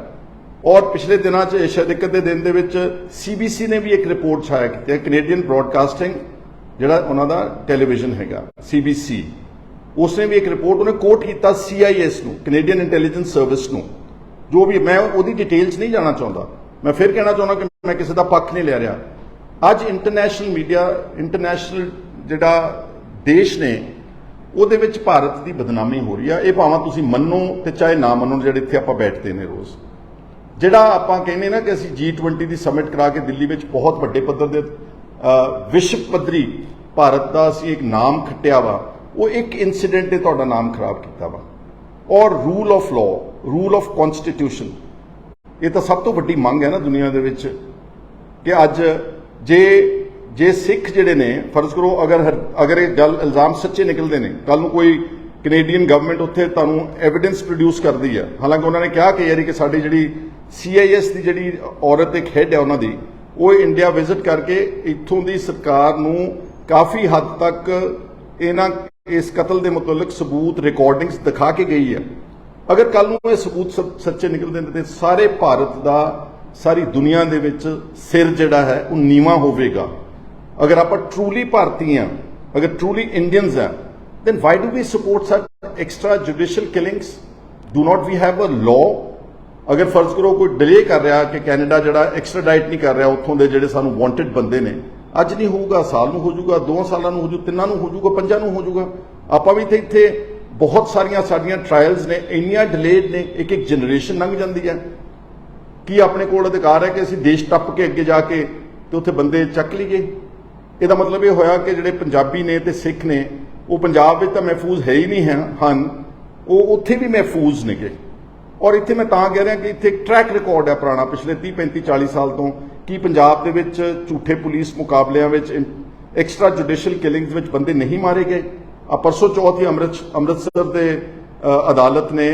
ਔਰ ਪਿਛਲੇ ਦਿਨਾਂ 'ਚ ਸ਼ਾਇਦ ਦੇ ਦਿਨ ਦੇ ਵਿੱਚ CBC ਨੇ ਵੀ ਇੱਕ ਰਿਪੋਰਟ ਛਾਇਆ ਕੀਤੀ ਹੈ, ਕੈਨੇਡੀਅਨ ਬ੍ਰੌਡਕਾਸਟਿੰਗ ਜਿਹੜਾ ਉਹਨਾਂ ਦਾ ਟੈਲੀਵਿਜ਼ਨ ਹੈਗਾ CBC, ਉਸਨੇ ਵੀ ਇੱਕ ਰਿਪੋਰਟ ਉਹਨੇ ਕੋਟ ਕੀਤਾ CIS ਨੂੰ, ਕੈਨੇਡੀਅਨ ਇੰਟੈਲੀਜੈਂਸ ਸਰਵਿਸ ਨੂੰ। ਜੋ ਵੀ, ਮੈਂ ਉਹਦੀ ਡਿਟੇਲ 'ਚ ਨਹੀਂ ਜਾਣਾ ਚਾਹੁੰਦਾ, ਮੈਂ ਫਿਰ ਕਹਿਣਾ ਚਾਹੁੰਦਾ ਕਿ ਮੈਂ ਕਿਸੇ ਦਾ ਪੱਖ ਨਹੀਂ ਲੈ ਰਿਹਾ। ਅੱਜ ਇੰਟਰਨੈਸ਼ਨਲ ਮੀਡੀਆ, ਇੰਟਰਨੈਸ਼ਨਲ ਜਿਹੜਾ ਦੇਸ਼ ਨੇ, ਉਹਦੇ ਵਿੱਚ ਭਾਰਤ ਦੀ ਬਦਨਾਮੀ ਹੋ ਰਹੀ ਆ। ਇਹ ਭਾਵੇਂ ਤੁਸੀਂ ਮੰਨੋ ਤੇ ਚਾਹੇ ਨਾ ਮੰਨੋ, ਜਿਹੜੇ ਇੱਥੇ ਆਪਾਂ ਬੈਠਦੇ ਨੇ ਰੋਜ਼, ਜਿਹੜਾ ਆਪਾਂ ਕਹਿੰਦੇ ਨਾ ਕਿ ਅਸੀਂ G20 ਦੀ ਸਮਿਟ ਕਰਾ ਕੇ ਦਿੱਲੀ ਵਿੱਚ ਬਹੁਤ ਵੱਡੇ ਪੱਧਰ ਦੇ ਵਿਸ਼ਵ ਪੱਧਰੀ ਭਾਰਤ ਦਾ ਅਸੀਂ ਇੱਕ ਨਾਮ ਖੱਟਿਆ ਵਾ, ਉਹ ਇੱਕ ਇਨਸੀਡੈਂਟ ਨੇ ਤੁਹਾਡਾ ਨਾਮ ਖਰਾਬ ਕੀਤਾ ਵਾ। ਔਰ rule of law, rule of constitution, ਇਹ ਤਾਂ ਸਭ ਤੋਂ ਵੱਡੀ ਮੰਗ ਹੈ ਨਾ ਦੁਨੀਆ ਦੇ ਵਿੱਚ ਕਿ ਅੱਜ ਜੇ ਸਿੱਖ ਜਿਹੜੇ ਨੇ, ਫਰਜ਼ ਕਰੋ ਅਗਰ ਇਹ ਗੱਲ ਇਲਜ਼ਾਮ ਸੱਚੇ ਨਿਕਲਦੇ ਨੇ, ਕੱਲ ਨੂੰ ਕੋਈ ਕੈਨੇਡੀਅਨ ਗਵਰਨਮੈਂਟ ਉੱਥੇ ਤੁਹਾਨੂੰ ਐਵੀਡੈਂਸ ਪ੍ਰੋਡਿਊਸ ਕਰਦੀ ਹੈ। ਹਾਲਾਂਕਿ ਉਹਨਾਂ ਨੇ ਕਿਹਾ ਕਿ ਯਾਰੀ ਕਿ ਸਾਡੀ ਜਿਹੜੀ CIS ਦੀ ਜਿਹੜੀ ਔਰਤ ਇੱਕ ਹੈਡ ਹੈ ਉਹਨਾਂ ਦੀ, ਉਹ ਇੰਡੀਆ ਵਿਜ਼ਿਟ ਕਰਕੇ ਇੱਥੋਂ ਦੀ ਸਰਕਾਰ ਨੂੰ ਕਾਫੀ ਹੱਦ ਤੱਕ ਇਸ ਕਤਲ ਦੇ ਮੁਤਲਕ ਸਬੂਤ ਰਿਕਾਰਡਿੰਗਸ ਦਿਖਾ ਕੇ ਗਈ ਹੈ। ਅਗਰ ਕੱਲ ਨੂੰ ਇਹ ਸਬੂਤ ਸੱਚੇ ਨਿਕਲਦੇ ਨੇ ਤੇ ਸਾਰੇ ਭਾਰਤ ਦਾ, ਸਾਰੀ ਦੁਨੀਆ ਦੇ ਵਿੱਚ ਸਿਰ ਜਿਹੜਾ ਹੈ ਉਹ ਨੀਵਾਂ ਹੋਵੇਗਾ। ਅਗਰ ਆਪਾਂ ਟਰੂਲੀ ਭਾਰਤੀ ਹਾਂ, ਅਗਰ ਟਰੂਲੀ ਇੰਡੀਅਨਸ ਹਾਂ, then why do we support such extrajudicial killings? Do not we have a law? ਅਗਰ ਫਰਜ਼ ਕਰੋ ਕੋਈ ਡਿਲੇ ਕਰ ਰਿਹਾ ਕਿ ਕੈਨੇਡਾ ਜਿਹੜਾ ਐਕਸਟ੍ਰਾਡਾਈਟ ਨਹੀਂ ਕਰ ਰਿਹਾ ਉੱਥੋਂ ਦੇ ਜਿਹੜੇ ਸਾਨੂੰ ਵਾਂਟਡ ਬੰਦੇ ਨੇ, ਅੱਜ ਨਹੀਂ ਹੋਊਗਾ, ਸਾਲ ਨੂੰ ਹੋ ਜਾਊਗਾ, 2 ਸਾਲਾਂ ਨੂੰ ਹੋ ਜਾਊ, 3 ਨੂੰ ਹੋ ਜਾਊਗਾ, 5 ਨੂੰ ਹੋ ਜਾਊਗਾ। ਆਪਾਂ ਵੀ ਇੱਥੇ ਬਹੁਤ ਸਾਰੀਆਂ ਸਾਡੀਆਂ ਟ੍ਰਾਇਲਸ ਨੇ, ਇੰਨੀਆਂ ਡਿਲੇਡ ਨੇ, ਇੱਕ ਜਨਰੇਸ਼ਨ ਲੰਘ ਜਾਂਦੀ ਹੈ। ਕੀ ਆਪਣੇ ਕੋਲ ਅਧਿਕਾਰ ਹੈ ਕਿ ਅਸੀਂ ਦੇਸ਼ ਟੱਪ ਕੇ ਅੱਗੇ ਜਾ ਕੇ ਤੇ ਉੱਥੇ ਬੰਦੇ ਚੱਕ ਲਈਏ? ਇਹਦਾ ਮਤਲਬ ਇਹ ਹੋਇਆ ਕਿ ਜਿਹੜੇ ਪੰਜਾਬੀ ਨੇ ਤੇ ਸਿੱਖ ਨੇ ਉਹ ਪੰਜਾਬ ਵਿੱਚ ਤਾਂ ਮਹਿਫੂਜ਼ ਹੈ ਹੀ ਨਹੀਂ ਹਨ, ਉਹ ਉੱਥੇ ਵੀ ਮਹਿਫੂਜ਼ ਨੇਗੇ। ਔਰ ਇੱਥੇ ਮੈਂ ਤਾਂ ਕਹਿ ਰਿਹਾ ਕਿ ਇੱਥੇ ਇੱਕ ਟਰੈਕ ਰਿਕਾਰਡ ਹੈ ਪੁਰਾਣਾ, ਪਿਛਲੇ 30 35 40 ਸਾਲ ਤੋਂ, ਕਿ ਪੰਜਾਬ ਦੇ ਵਿੱਚ ਝੂਠੇ ਪੁਲਿਸ ਮੁਕਾਬਲਿਆਂ ਵਿੱਚ, ਐਕਸਟਰਾ ਜੁਡੀਸ਼ੀਅਲ ਕਿਲਿੰਗਸ ਵਿੱਚ ਬੰਦੇ ਨਹੀਂ ਮਾਰੇ ਗਏ। ਆ ਪਰਸੋਂ ਚੌਥ ਹੀ ਅੰਮ੍ਰਿਤਸਰ ਦੇ ਅਦਾਲਤ ਨੇ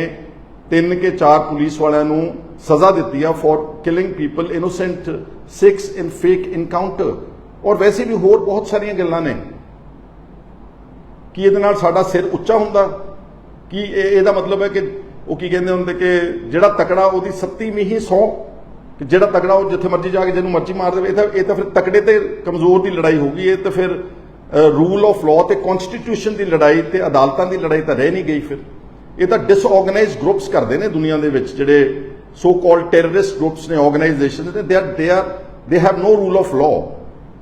3 ਕੇ 4 ਪੁਲਿਸ ਵਾਲਿਆਂ ਨੂੰ ਸਜ਼ਾ ਦਿੱਤੀ ਆ for killing people innocent 6 in fake encounter. ਔਰ ਵੈਸੇ ਵੀ ਹੋਰ ਬਹੁਤ ਸਾਰੀਆਂ ਗੱਲਾਂ ਨੇ। ਕੀ ਇਹਦੇ ਨਾਲ ਸਾਡਾ ਸਿਰ ਉੱਚਾ ਹੁੰਦਾ? ਕੀ ਇਹਦਾ ਮਤਲਬ ਹੈ ਕਿ ਉਹ ਕੀ ਕਹਿੰਦੇ ਹੁੰਦੇ ਕਿ ਜਿਹੜਾ ਤਕੜਾ ਉਹਦੀ 7ਵੀਂ ਹੀ 100, ਕਿ ਜਿਹੜਾ ਤਕੜਾ ਉਹ ਜਿੱਥੇ ਮਰਜ਼ੀ ਜਾ ਕੇ ਜਿਹਨੂੰ ਮਰਜ਼ੀ ਮਾਰ ਦੇਵੇ? ਇਹ ਤਾਂ ਫਿਰ ਤਕੜੇ ਤੇ ਕਮਜ਼ੋਰ ਦੀ ਲੜਾਈ ਹੋਊਗੀ। ਇਹ ਤਾਂ ਫਿਰ ਰੂਲ ਆਫ ਲਾਅ ਤੇ ਕਨਸਟੀਟਿਊਸ਼ਨ ਦੀ ਲੜਾਈ ਤੇ ਅਦਾਲਤਾਂ ਦੀ ਲੜਾਈ ਤਾਂ ਰਹਿ ਨਹੀਂ ਗਈ। ਫਿਰ ਇਹ ਤਾਂ ਡਿਸਆਰਗੇਨਾਈਜ਼ਡ ਗਰੁੱਪਸ ਕਰਦੇ ਨੇ ਦੁਨੀਆ ਦੇ ਵਿੱਚ, ਜਿਹੜੇ ਸੋ ਕਾਲਡ ਟੈਰਰਿਸਟ ਗਰੁੱਪਸ ਨੇ, ਆਰਗੇਨਾਈਜੇਸ਼ਨਸ ਨੇ, they have no rule of law.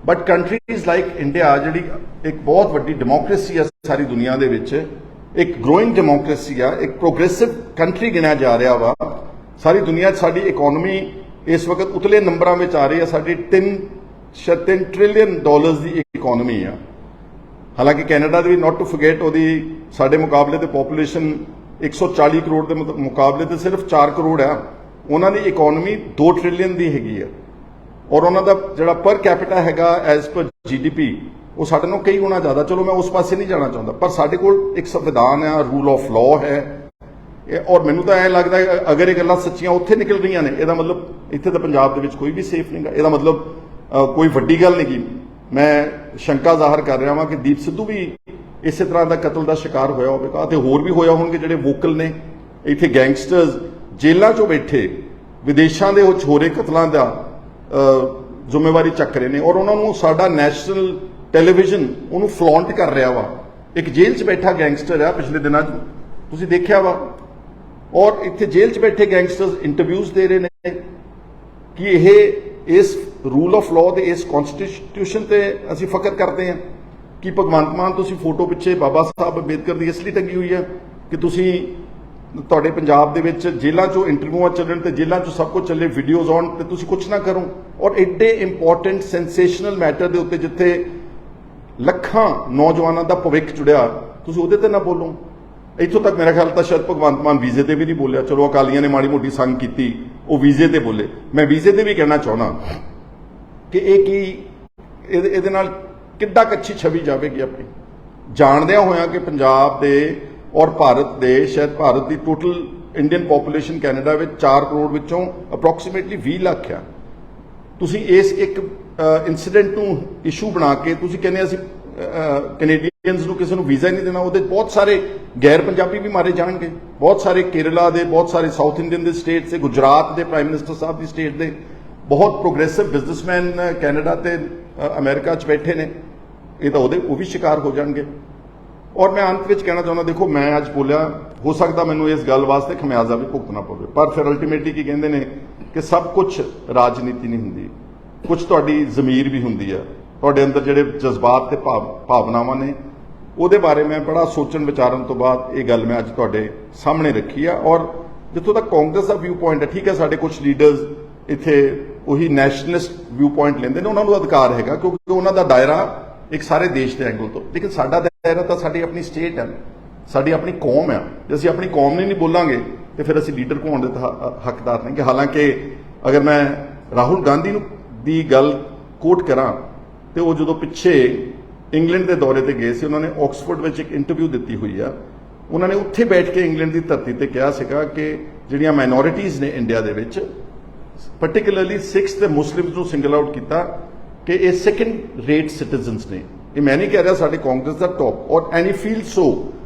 But countries like India, ਜਿਹੜੀ ਇੱਕ ਬਹੁਤ ਵੱਡੀ ਡੈਮੋਕ੍ਰੇਸੀ ਹੈ ਸਾਰੀ ਦੁਨੀਆ ਦੇ ਵਿੱਚ, ਇੱਕ ਗਰੋਇੰਗ ਡੈਮੋਕ੍ਰੇਸੀ ਆ, ਇੱਕ ਪ੍ਰੋਗਰੈਸਿਵ ਕੰਟਰੀ ਗਿਣਿਆ ਜਾ ਰਿਹਾ ਵਾ ਸਾਰੀ ਦੁਨੀਆ 'ਚ। ਸਾਡੀ ਇਕਨੋਮੀ ਇਸ ਵਕਤ ਉਤਲੇ ਨੰਬਰਾਂ ਵਿੱਚ ਆ ਰਹੀ ਹੈ। ਸਾਡੀ 3 ਟ੍ਰਿਲੀਅਨ ਡਾਲਰਸ ਦੀ ਇਕਨੋਮੀ ਆ। ਹਾਲਾਂਕਿ Canada the we not to forget, ਉਹਦੀ ਸਾਡੇ ਮੁਕਾਬਲੇ ਤੇ ਪੋਪੂਲੇਸ਼ਨ 140 ਕਰੋੜ ਦੇ ਮੁਕਾਬਲੇ ਤੇ ਸਿਰਫ 4 ਕਰੋੜ ਆ। ਉਹਨਾਂ ਦੀ ਇਕਨੋਮੀ 2 ਟ੍ਰਿਲੀਅਨ ਦੀ ਹੈਗੀ ਆ। ਔਰ ਉਹਨਾਂ ਦਾ ਜਿਹੜਾ ਪਰ ਕੈਪੀਟਾ ਹੈਗਾ ਐਜ਼ ਪਰ GDP, ਉਹ ਸਾਡੇ ਨਾਲੋਂ ਕਈ ਗੁਣਾ ਜ਼ਿਆਦਾ। ਚਲੋ ਮੈਂ ਉਸ ਪਾਸੇ ਨਹੀਂ ਜਾਣਾ ਚਾਹੁੰਦਾ, ਪਰ ਸਾਡੇ ਕੋਲ ਇੱਕ ਸੰਵਿਧਾਨ ਹੈ, ਰੂਲ ਆਫ ਲਾਅ ਹੈ। ਔਰ ਮੈਨੂੰ ਤਾਂ ਐਂ ਲੱਗਦਾ ਅਗਰ ਇਹ ਗੱਲਾਂ ਸੱਚੀਆਂ ਉੱਥੇ ਨਿਕਲ ਰਹੀਆਂ ਨੇ, ਇਹਦਾ ਮਤਲਬ ਇੱਥੇ ਤਾਂ ਪੰਜਾਬ ਦੇ ਵਿੱਚ ਕੋਈ ਵੀ ਸੇਫ ਨਹੀਂਗਾ। ਇਹਦਾ ਮਤਲਬ ਕੋਈ ਵੱਡੀ ਗੱਲ ਨਹੀਂ ਗੀ। ਮੈਂ ਸ਼ੰਕਾ ਜ਼ਾਹਰ ਕਰ ਰਿਹਾ ਹਾਂ ਕਿ ਦੀਪ ਸਿੱਧੂ ਵੀ ਇਸੇ ਤਰ੍ਹਾਂ ਦਾ ਕਤਲ ਦਾ ਸ਼ਿਕਾਰ ਹੋਇਆ ਹੋਵੇਗਾ, ਤੇ ਹੋਰ ਵੀ ਹੋਇਆ ਹੋਣਗੇ ਜਿਹੜੇ ਵੋਕਲ ਨੇ। ਇੱਥੇ ਗੈਂਗਸਟਰਸ ਜੇਲ੍ਹਾਂ 'ਚੋਂ ਬੈਠੇ ਵਿਦੇਸ਼ਾਂ ਦੇ ਉਹ ਛੋਰੇ ਕਤਲਾਂ ਦਾ ਜ਼ਿੰਮੇਵਾਰੀ ਚੱਕ ਰਹੇ ਨੇ, ਔਰ ਉਹਨਾਂ ਨੂੰ ਸਾਡਾ ਨੈਸ਼ਨਲ ਟੈਲੀਵਿਜ਼ਨ ਉਹਨੂੰ ਫਲੌਂਟ ਕਰ ਰਿਹਾ ਵਾ। ਇੱਕ ਜੇਲ੍ਹ 'ਚ ਬੈਠਾ ਗੈਂਗਸਟਰ ਆ, ਪਿਛਲੇ ਦਿਨਾਂ 'ਚ ਤੁਸੀਂ ਦੇਖਿਆ ਵਾ। ਔਰ ਇੱਥੇ ਜੇਲ੍ਹ 'ਚ ਬੈਠੇ ਗੈਂਗਸਟਰਸ ਇੰਟਰਵਿਊਜ਼ ਦੇ ਰਹੇ ਨੇ ਕਿ ਇਹ ਇਸ ਰੂਲ ਆਫ ਲਾਅ ਤੇ ਇਸ ਕਨਸਟੀਟਿਊਸ਼ਨ ਤੇ ਅਸੀਂ ਫਖਰ ਕਰਦੇ ਹਾਂ ਕਿ ਭਗਵੰਤ ਮਾਨ ਤੁਸੀਂ ਫੋਟੋ ਪਿੱਛੇ ਬਾਬਾ ਸਾਹਿਬ ਅੰਬੇਦਕਰ ਦੀ ਇਸ ਲਈ ਟੰਗੀ ਹੋਈ ਹੈ ਕਿ ਤੁਸੀਂ ਤੁਹਾਡੇ ਪੰਜਾਬ ਦੇ ਵਿੱਚ ਜੇਲ੍ਹਾਂ 'ਚੋਂ ਇੰਟਰਵਿਊਆਂ ਚੱਲਣ ਤੇ ਜੇਲ੍ਹਾਂ 'ਚੋਂ ਸਭ ਕੁਝ ਚੱਲੇ, ਵੀਡੀਓਜ਼ ਆਉਣ ਤੇ ਤੁਸੀਂ ਕੁਝ ਨਾ ਕਰੋ। ਔਰ ਐਡੇ ਇੰਪੋਰਟੈਂਟ ਸੈਂਸੇਸ਼ਨਲ ਮੈਟਰ ਦੇ ਉੱਤੇ ਜਿੱਥੇ ਲੱਖਾਂ ਨੌਜਵਾਨਾਂ ਦਾ ਭਵਿੱਖ ਜੁੜਿਆ, ਤੁਸੀਂ ਉਹਦੇ ਤੇ ਨਾ ਬੋਲੋ। ਇੱਥੋਂ ਤੱਕ ਮੇਰਾ ਖਿਆਲ ਤਾਂ ਸ਼ਾਇਦ ਭਗਵੰਤ ਮਾਨ ਵੀਜ਼ੇ ਤੇ ਵੀ ਨਹੀਂ ਬੋਲਿਆ। ਚਲੋ ਅਕਾਲੀਆਂ ਨੇ ਮਾੜੀ ਮੋਟੀ ਸੰਗ ਕੀਤੀ, ਉਹ ਵੀਜ਼ੇ ਤੇ ਬੋਲੇ। ਮੈਂ ਵੀਜ਼ੇ ਤੇ ਵੀ ਕਹਿਣਾ ਚਾਹੁੰਦਾ ਕਿ ਇਹ ਕੀ ਇਹਦੇ ਨਾਲ ਕਿੱਦਾਂ ਅੱਛੀ ਛਵੀ ਜਾਵੇਗੀ ਆਪਣੀ, ਜਾਣਦਿਆਂ ਹੋਇਆਂ ਕਿ ਪੰਜਾਬ ਦੇ ਔਰ ਭਾਰਤ ਦੇ, ਸ਼ਾਇਦ ਭਾਰਤ ਦੀ ਟੋਟਲ ਇੰਡੀਅਨ ਪੋਪੂਲੇਸ਼ਨ ਕੈਨੇਡਾ ਵਿੱਚ 4 ਕਰੋੜ ਵਿੱਚੋਂ ਅਪਰੋਕਸੀਮੇਟਲੀ 20 ਲੱਖ ਆ। ਤੁਸੀਂ ਇਸ ਇੱਕ ਇਨਸੀਡੈਂਟ ਨੂੰ ਇਸ਼ੂ ਬਣਾ ਕੇ ਤੁਸੀਂ ਕਹਿੰਦੇ ਅਸੀਂ ਕੈਨੇਡੀਅਨਸ ਨੂੰ ਕਿਸੇ ਨੂੰ ਵੀਜ਼ਾ ਹੀ ਨਹੀਂ ਦੇਣਾ। ਉਹਦੇ ਬਹੁਤ ਸਾਰੇ ਗੈਰ ਪੰਜਾਬੀ ਵੀ ਮਾਰੇ ਜਾਣਗੇ, ਬਹੁਤ ਸਾਰੇ ਕੇਰਲਾ ਦੇ, ਬਹੁਤ ਸਾਰੇ ਸਾਊਥ ਇੰਡੀਅਨ ਦੇ ਸਟੇਟ ਦੇ, ਗੁਜਰਾਤ ਦੇ ਪ੍ਰਾਈਮ ਮਿਨਿਸਟਰ ਸਾਹਿਬ ਦੀ ਸਟੇਟ ਦੇ ਬਹੁਤ ਪ੍ਰੋਗਰੈਸਿਵ ਬਿਜ਼ਨਸਮੈਨ ਕੈਨੇਡਾ ਤੇ ਅਮਰੀਕਾ 'ਚ ਬੈਠੇ ਨੇ। ਇਹ ਤਾਂ ਉਹ ਵੀ ਸ਼ਿਕਾਰ ਹੋ ਜਾਣਗੇ। ਔਰ ਮੈਂ ਅੰਤ ਵਿੱਚ ਕਹਿਣਾ ਚਾਹੁੰਦਾ, ਦੇਖੋ ਮੈਂ ਅੱਜ ਬੋਲਿਆ, ਹੋ ਸਕਦਾ ਮੈਨੂੰ ਇਸ ਗੱਲ ਵਾਸਤੇ ਖਮਿਆਜ਼ਾ ਵੀ ਭੁਗਤਣਾ ਪਵੇ, ਪਰ ਫਿਰ ਅਲਟੀਮੇਟਲੀ ਕੀ ਕਹਿੰਦੇ ਨੇ ਕਿ ਸਭ ਕੁਝ ਰਾਜਨੀਤੀ ਨਹੀਂ ਹੁੰਦੀ, ਕੁਝ ਤੁਹਾਡੀ ਜ਼ਮੀਰ ਵੀ ਹੁੰਦੀ ਆ। ਤੁਹਾਡੇ ਅੰਦਰ ਜਿਹੜੇ ਜਜ਼ਬਾਤ ਤੇ ਭਾਵਨਾਵਾਂ ਨੇ, ਉਹਦੇ ਬਾਰੇ ਮੈਂ ਬੜਾ ਸੋਚਣ ਵਿਚਾਰਨ ਤੋਂ ਬਾਅਦ ਇਹ ਗੱਲ ਮੈਂ ਅੱਜ ਤੁਹਾਡੇ ਸਾਹਮਣੇ ਰੱਖੀ ਆ। ਔਰ ਜਿੱਥੋਂ ਤੱਕ ਕਾਂਗਰਸ ਦਾ ਵਿਊ ਪੁਆਇੰਟ ਹੈ, ਠੀਕ ਹੈ, ਸਾਡੇ ਕੁਝ ਲੀਡਰਸ ਇੱਥੇ ਉਹੀ ਨੈਸ਼ਨਲਿਸਟ ਵਿਊ ਪੁਆਇੰਟ ਲੈਂਦੇ ਨੇ, ਉਹਨਾਂ ਨੂੰ ਅਧਿਕਾਰ ਹੈਗਾ ਕਿਉਂਕਿ ਉਹਨਾਂ ਦਾ ਦਾਇਰਾ ਇੱਕ ਸਾਰੇ ਦੇਸ਼ ਦੇ ਐਂਗਲ ਤੋਂ। ਲੇਕਿਨ ਸਾਡਾ ਦਾਇਰਾ ਤਾਂ ਸਾਡੀ ਆਪਣੀ ਸਟੇਟ ਹੈ, ਸਾਡੀ ਆਪਣੀ ਕੌਮ ਹੈ। ਜੇ ਅਸੀਂ ਆਪਣੀ ਕੌਮ ਨੂੰ ਨਹੀਂ ਬੋਲਾਂਗੇ ਤੇ ਫਿਰ ਅਸੀਂ ਲੀਡਰ ਹੋਣ ਦੇ ਹੱਕਦਾਰ ਨਹੀਂ। ਕਿ ਹਾਲਾਂਕਿ ਅਗਰ ਮੈਂ ਰਾਹੁਲ ਗਾਂਧੀ ਦੀ ਗੱਲ ਕੋਟ ਕਰਾਂ ਤੇ ਉਹ ਜਦੋਂ ਪਿੱਛੇ ਇੰਗਲੈਂਡ ਦੇ ਦੌਰੇ ਤੇ ਗਏ ਸੀ, ਉਹਨਾਂ ਨੇ ਆਕਸਫੋਰਡ ਵਿੱਚ ਇੱਕ ਇੰਟਰਵਿਊ ਦਿੱਤੀ ਹੋਈ ਆ। ਉਹਨਾਂ ਨੇ ਉੱਥੇ ਬੈਠ ਕੇ ਇੰਗਲੈਂਡ ਦੀ ਧਰਤੀ ਤੇ ਕਿਹਾ ਸੀਗਾ ਕਿ ਜਿਹੜੀਆਂ ਮਾਈਨੋਰਿਟੀਜ਼ ਨੇ ਇੰਡੀਆ ਦੇ ਵਿੱਚ, ਪਾਰਟਿਕੂਲਰਲੀ ਸਿੱਖਸ ਤੇ ਮੁਸਲਿਮਸ ਨੂੰ ਸਿੰਗਲ ਆਊਟ ਕੀਤਾ ਕਿ ਇਹ ਸੈਕੰਡ ਰੇਟ ਸਿਟੀਜ਼ਨਸ ਨੇ। ਇਹ ਮੈਂ ਨਹੀਂ ਕਹਿ ਰਿਹਾ ਸਾਡੇ ਕਾਂਗਰਸ ਦਾ ਟੌਪ, ਔਰ ਐਨੀ ਫੀਲ ਸੋ,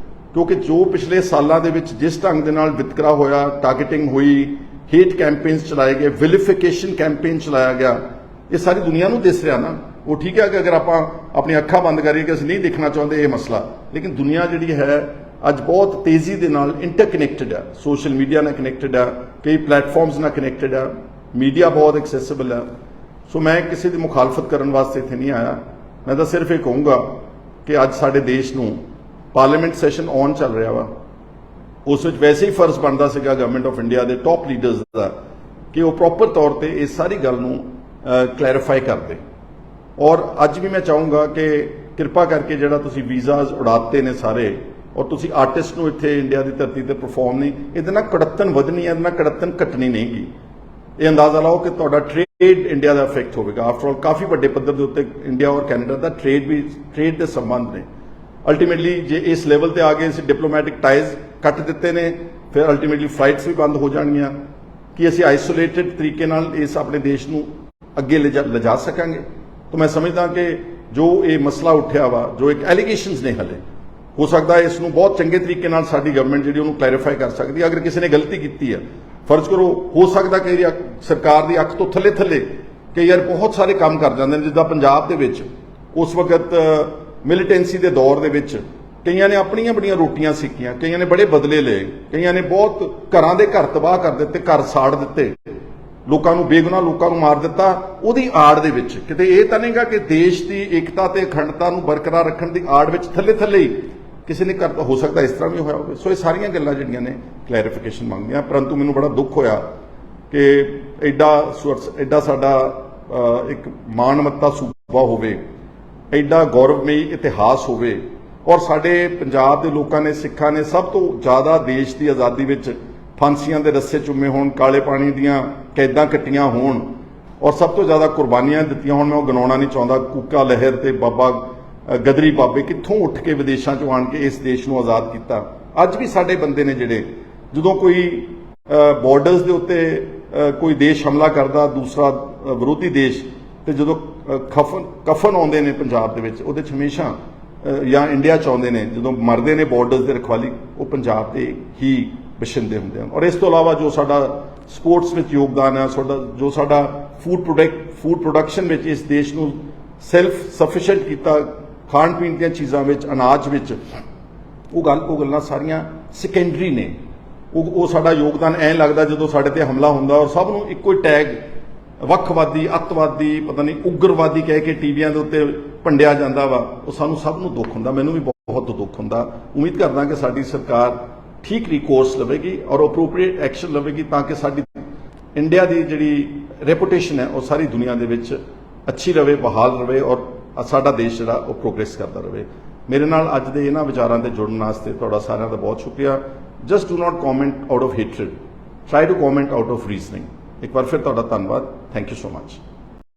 ਕਿਉਂਕਿ ਜੋ ਪਿਛਲੇ ਸਾਲਾਂ ਦੇ ਵਿੱਚ ਜਿਸ ਢੰਗ ਦੇ ਨਾਲ ਵਿਤਕਰਾ ਹੋਇਆ, ਟਾਰਗੇਟਿੰਗ ਹੋਈ, ਹੇਟ ਕੈਂਪੇਨਸ ਚਲਾਏ ਗਏ, ਵਿਲੀਫਿਕੇਸ਼ਨ ਕੈਂਪੇਨ ਚਲਾਇਆ ਗਿਆ, ਇਹ ਸਾਰੀ ਦੁਨੀਆ ਨੂੰ ਦਿਸ ਰਿਹਾ ਨਾ। ਉਹ ਠੀਕ ਹੈ ਕਿ ਅਗਰ ਆਪਾਂ ਆਪਣੀ ਅੱਖਾਂ ਬੰਦ ਕਰੀਏ ਕਿ ਅਸੀਂ ਨਹੀਂ ਦੇਖਣਾ ਚਾਹੁੰਦੇ ਇਹ ਮਸਲਾ, ਲੇਕਿਨ ਦੁਨੀਆ ਜਿਹੜੀ ਹੈ ਅੱਜ ਬਹੁਤ ਤੇਜ਼ੀ ਦੇ ਨਾਲ ਇੰਟਰਕਨੈਕਟਡ ਹੈ, ਸੋਸ਼ਲ ਮੀਡੀਆ ਨਾਲ ਕਨੈਕਟਡ ਹੈ, ਕਈ ਪਲੇਟਫਾਰਮਸ ਨਾਲ ਕਨੈਕਟਡ ਹੈ, ਮੀਡੀਆ ਬਹੁਤ ਐਕਸੈਸਿਬਲ ਹੈ। ਸੋ ਮੈਂ ਕਿਸੇ ਦੀ ਮੁਖਾਲਫਤ ਕਰਨ ਵਾਸਤੇ ਇੱਥੇ ਨਹੀਂ ਆਇਆ। ਮੈਂ ਤਾਂ ਸਿਰਫ ਇਹ ਕਹੂੰਗਾ ਕਿ ਅੱਜ ਸਾਡੇ ਦੇਸ਼ ਨੂੰ ਪਾਰਲੀਮੈਂਟ ਸੈਸ਼ਨ ਆਨ ਚੱਲ ਰਿਹਾ ਵਾ, ਉਸ ਵਿੱਚ ਵੈਸੇ ਹੀ ਫਰਜ਼ ਬਣਦਾ ਸੀਗਾ ਗਵਰਨਮੈਂਟ ਆਫ ਇੰਡੀਆ ਦੇ ਟੌਪ ਲੀਡਰਸ ਦਾ ਕਿ ਉਹ ਪ੍ਰੋਪਰ ਤੌਰ ਤੇ ਇਸ ਸਾਰੀ ਗੱਲ ਨੂੰ ਕਲੈਰੀਫਾਈ ਕਰਦੇ। ਔਰ ਅੱਜ ਵੀ ਮੈਂ ਚਾਹੂੰਗਾ ਕਿ ਕਿਰਪਾ ਕਰਕੇ ਜਿਹੜਾ ਤੁਸੀਂ ਵੀਜ਼ਾਜ਼ ਉਡਾਤੇ ਨੇ ਸਾਰੇ, ਔਰ ਤੁਸੀਂ ਆਰਟਿਸਟ ਨੂੰ ਇੱਥੇ ਇੰਡੀਆ ਦੀ ਧਰਤੀ ਤੇ ਪਰਫਾਰਮ ਨਹੀਂ, ਇਹਦੇ ਨਾਲ ਕੜੱਤਨ ਵਧਣੀ ਹੈ, ਇਹਦੇ ਨਾਲ ਕੜੱਤਨ ਘਟਣੀ ਨਹੀਂਗੀ। ਇਹ ਅੰਦਾਜ਼ਾ ਲਾਓ ਕਿ ਤੁਹਾਡਾ ਟ੍ਰੇਡ ਇੰਡੀਆ ਦਾ ਇਫੈਕਟ ਹੋਵੇਗਾ। ਆਫਟਰ ਆਲ ਕਾਫੀ ਵੱਡੇ ਪੱਧਰ ਦੇ ਉੱਤੇ ਇੰਡੀਆ ਔਰ ਕੈਨੇਡਾ ਦਾ ਟ੍ਰੇਡ ਦੇ ਸੰਬੰਧ ਨੇ। ਅਲਟੀਮੇਟਲੀ ਜੇ ਇਸ ਲੈਵਲ ਤੇ ਆ ਗਏ, ਅਸੀਂ ਡਿਪਲੋਮੈਟਿਕ ਟਾਈਜ਼ ਕੱਟ ਦਿੱਤੇ ਨੇ, ਫਿਰ ਅਲਟੀਮੇਟਲੀ ਫਲਾਈਟਸ ਵੀ ਬੰਦ ਹੋ ਜਾਣਗੀਆਂ। ਕਿ ਅਸੀਂ ਆਈਸੋਲੇਟਿਡ ਤਰੀਕੇ ਨਾਲ ਇਸ ਆਪਣੇ ਦੇਸ਼ ਨੂੰ ਅੱਗੇ ਲਿਜਾ ਸਕਾਂਗੇ? ਤਾਂ ਮੈਂ ਸਮਝਦਾ ਕਿ ਜੋ ਇਹ ਮਸਲਾ ਉੱਠਿਆ ਵਾ, ਜੋ ਇੱਕ ਐਲੀਗੇਸ਼ਨਸ ਨੇ ਹਲੇ, ਹੋ ਸਕਦਾ ਇਸ ਨੂੰ ਬਹੁਤ ਚੰਗੇ ਤਰੀਕੇ ਨਾਲ ਸਾਡੀ ਗਵਰਨਮੈਂਟ ਜਿਹੜੀ ਉਹਨੂੰ ਕਲੈਰੀਫਾਈ ਕਰ ਸਕਦੀ ਹੈ। ਅਗਰ ਕਿਸੇ ਨੇ ਗਲਤੀ ਕੀਤੀ ਹੈ, ਫਰਜ਼ ਕਰੋ ਹੋ ਸਕਦਾ ਕਿ ਸਰਕਾਰ ਦੀ ਅੱਖ ਤੋਂ ਥੱਲੇ ਕਿ ਯਾਰ ਬਹੁਤ ਸਾਰੇ ਕੰਮ ਕਰ ਜਾਂਦੇ ਨੇ, ਜਿੱਦਾਂ ਪੰਜਾਬ ਦੇ ਵਿੱਚ ਉਸ ਵਕਤ ਮਿਲੀਟੈਂਸੀ ਦੇ ਦੌਰ ਦੇ ਵਿੱਚ ਕਈਆਂ ਨੇ ਆਪਣੀਆਂ ਬੜੀਆਂ ਰੋਟੀਆਂ ਸਿੱਕੀਆਂ, ਕਈਆਂ ਨੇ ਬੜੇ ਬਦਲੇ ਲਏ, ਕਈਆਂ ਨੇ ਬਹੁਤ ਘਰਾਂ ਦੇ ਘਰ ਤਬਾਹ ਕਰ ਦਿੱਤੇ, ਘਰ ਸਾੜ ਦਿੱਤੇ, ਲੋਕਾਂ ਨੂੰ ਬੇਗੁਨਾਹ ਲੋਕਾਂ ਨੂੰ ਮਾਰ ਦਿੱਤਾ। ਉਹਦੀ ਆੜ ਦੇ ਵਿੱਚ ਕਿਤੇ ਇਹ ਤਾਂ ਨਹੀਂਗਾ ਕਿ ਦੇਸ਼ ਦੀ ਏਕਤਾ ਤੇ ਅਖੰਡਤਾ ਨੂੰ ਬਰਕਰਾਰ ਰੱਖਣ ਦੀ ਆੜ ਵਿੱਚ ਥੱਲੇ ਹੀ ਕਿਸੇ ਨੇ ਕਰ, ਹੋ ਸਕਦਾ ਇਸ ਤਰ੍ਹਾਂ ਵੀ ਹੋਇਆ ਹੋਵੇ। ਸੋ ਇਹ ਸਾਰੀਆਂ ਗੱਲਾਂ ਜਿਹੜੀਆਂ ਨੇ ਕਲੈਰੀਫਿਕੇਸ਼ਨ ਮੰਗਦੀਆਂ। ਪਰੰਤੂ ਮੈਨੂੰ ਬੜਾ ਦੁੱਖ ਹੋਇਆ ਕਿ ਐਡਾ ਸਾਡਾ ਇੱਕ ਮਾਣਮੱਤਾ ਸੂਬਾ ਹੋਵੇ, ਐਡਾ ਗੌਰਵਮਈ ਇਤਿਹਾਸ ਹੋਵੇ, ਔਰ ਸਾਡੇ ਪੰਜਾਬ ਦੇ ਲੋਕਾਂ ਨੇ, ਸਿੱਖਾਂ ਨੇ ਸਭ ਤੋਂ ਜ਼ਿਆਦਾ ਦੇਸ਼ ਦੀ ਆਜ਼ਾਦੀ ਵਿੱਚ ਫਾਂਸੀਆਂ ਦੇ ਰੱਸੇ ਚੁੰਮੇ ਹੋਣ, ਕਾਲੇ ਪਾਣੀ ਦੀਆਂ ਕੈਦਾਂ ਕੱਟੀਆਂ ਹੋਣ, ਔਰ ਸਭ ਤੋਂ ਜ਼ਿਆਦਾ ਕੁਰਬਾਨੀਆਂ ਦਿੱਤੀਆਂ ਹੋਣ। ਮੈਂ ਉਹ ਗਿਣਾਉਣਾ ਨਹੀਂ ਚਾਹੁੰਦਾ। ਕੂਕਾ ਲਹਿਰ ਤੇ ਬਾਬਾ ਗਦਰੀ ਬਾਬੇ ਕਿੱਥੋਂ ਉੱਠ ਕੇ ਵਿਦੇਸ਼ਾਂ ਚੋਂ ਆਣ ਕੇ ਇਸ ਦੇਸ਼ ਨੂੰ ਆਜ਼ਾਦ ਕੀਤਾ। ਅੱਜ ਵੀ ਸਾਡੇ ਬੰਦੇ ਨੇ ਜਿਹੜੇ, ਜਦੋਂ ਕੋਈ ਬਾਰਡਰਸ ਦੇ ਉੱਤੇ ਕੋਈ ਦੇਸ਼ ਹਮਲਾ ਕਰਦਾ, ਦੂਸਰਾ ਵਿਰੋਧੀ ਦੇਸ਼, ਤੇ ਜਦੋਂ ਕਫਨ ਆਉਂਦੇ ਨੇ ਪੰਜਾਬ ਦੇ ਵਿੱਚ, ਉਹਦੇ 'ਚ ਹਮੇਸ਼ਾ ਜਾਂ ਇੰਡੀਆ 'ਚ ਆਉਂਦੇ ਨੇ, ਜਦੋਂ ਮਰਦੇ ਨੇ ਬਾਰਡਰਸ ਦੇ ਰਖਵਾਲੀ, ਉਹ ਪੰਜਾਬ ਦੇ ਹੀ ਬਸ਼ਿੰਦੇ ਹੁੰਦੇ ਹਨ। ਔਰ ਇਸ ਤੋਂ ਇਲਾਵਾ ਜੋ ਸਾਡਾ ਸਪੋਰਟਸ ਵਿੱਚ ਯੋਗਦਾਨ ਹੈ, ਜੋ ਸਾਡਾ ਫੂਡ ਪ੍ਰੋਡਕਸ਼ਨ ਵਿੱਚ ਇਸ ਦੇਸ਼ ਨੂੰ ਸੈਲਫ ਸਫੀਸ਼ੀਐਂਟ ਕੀਤਾ, ਖਾਣ ਪੀਣ ਦੀਆਂ ਚੀਜ਼ਾਂ ਵਿੱਚ, ਅਨਾਜ ਵਿੱਚ, ਉਹ ਗੱਲਾਂ ਸਾਰੀਆਂ ਸੈਕੰਡਰੀ ਨੇ। ਉਹ ਸਾਡਾ ਯੋਗਦਾਨ ਐਂ ਲੱਗਦਾ ਜਦੋਂ ਸਾਡੇ ਤੇ ਹਮਲਾ ਹੁੰਦਾ ਔਰ ਸਭ ਨੂੰ ਇੱਕੋ ਹੀ ਟੈਗ ਵੱਖਵਾਦੀ, ਅੱਤਵਾਦੀ, ਪਤਾ ਨਹੀਂ ਉਗਰਵਾਦੀ ਕਹਿ ਕੇ ਟੀਵੀਆਂ ਦੇ ਉੱਤੇ ਭੰਡਿਆ ਜਾਂਦਾ ਵਾ। ਉਹ ਸਾਨੂੰ ਸਭ ਨੂੰ ਦੁੱਖ ਹੁੰਦਾ, ਮੈਨੂੰ ਵੀ ਬਹੁਤ ਦੁੱਖ ਹੁੰਦਾ। ਉਮੀਦ ਕਰਦਾ ਕਿ ਸਾਡੀ ਸਰਕਾਰ ਠੀਕ ਰਿਕੋਰਸ ਲਵੇਗੀ ਔਰ ਅਪਰੋਪਰੀਏਟ ਐਕਸ਼ਨ ਲਵੇਗੀ ਤਾਂ ਕਿ ਸਾਡੀ ਇੰਡੀਆ ਦੀ ਜਿਹੜੀ ਰੈਪੂਟੇਸ਼ਨ ਹੈ ਉਹ ਸਾਰੀ ਦੁਨੀਆ ਦੇ ਵਿੱਚ ਅੱਛੀ ਰਵੇ, ਬਹਾਲ ਰਵੇ, ਔਰ ਸਾਡਾ ਦੇਸ਼ ਜਿਹੜਾ ਉਹ ਪ੍ਰੋਗਰੈਸ ਕਰਦਾ ਰਵੇ। ਮੇਰੇ ਨਾਲ ਅੱਜ ਦੇ ਇਹਨਾਂ ਵਿਚਾਰਾਂ ਤੇ ਜੁੜਨ ਵਾਸਤੇ ਤੁਹਾਡਾ ਸਾਰਿਆਂ ਦਾ ਬਹੁਤ ਸ਼ੁਕਰੀਆ। Just do not comment out of hatred, try to comment out of reasoning. ਇੱਕ ਵਾਰ ਫਿਰ ਤੁਹਾਡਾ ਧੰਨਵਾਦ। Thank you so much.